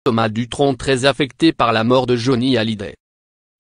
Thomas Dutronc très affecté par la mort de Johnny Hallyday.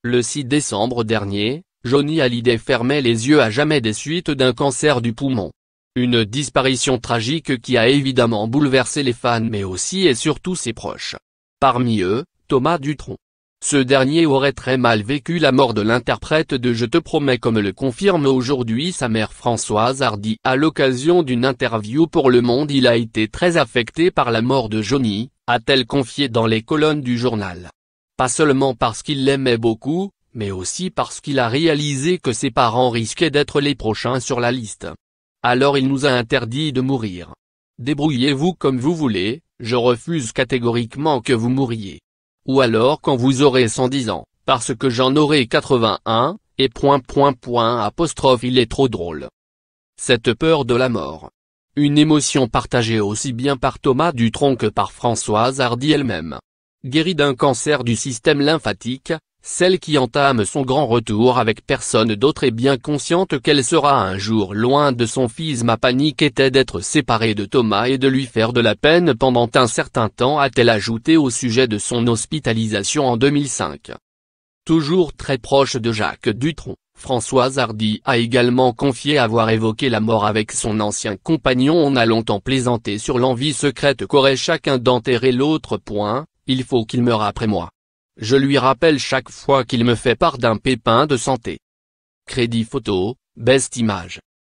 Le 6 décembre dernier, Johnny Hallyday fermait les yeux à jamais des suites d'un cancer du poumon. Une disparition tragique qui a évidemment bouleversé les fans mais aussi et surtout ses proches. Parmi eux, Thomas Dutronc. Ce dernier aurait très mal vécu la mort de l'interprète de Je te promets, comme le confirme aujourd'hui sa mère Françoise Hardy. À l'occasion d'une interview pour Le Monde, il a été très affecté par la mort de Johnny, a-t-elle confié dans les colonnes du journal. Pas seulement parce qu'il l'aimait beaucoup, mais aussi parce qu'il a réalisé que ses parents risquaient d'être les prochains sur la liste. Alors il nous a interdit de mourir. Débrouillez-vous comme vous voulez, je refuse catégoriquement que vous mouriez. Ou alors quand vous aurez 110 ans, parce que j'en aurai 81, et ... il est trop drôle. Cette peur de la mort. Une émotion partagée aussi bien par Thomas Dutronc que par Françoise Hardy elle-même. Guérie d'un cancer du système lymphatique, celle qui entame son grand retour avec personne d'autre et bien consciente qu'elle sera un jour loin de son fils. Ma panique était d'être séparée de Thomas et de lui faire de la peine pendant un certain temps, a-t-elle ajouté au sujet de son hospitalisation en 2005. Toujours très proche de Jacques Dutronc, Françoise Hardy a également confié avoir évoqué la mort avec son ancien compagnon. On a longtemps plaisanté sur l'envie secrète qu'aurait chacun d'enterrer l'autre. Il faut qu'il meure après moi. Je lui rappelle chaque fois qu'il me fait part d'un pépin de santé. Crédit photo, Best Image.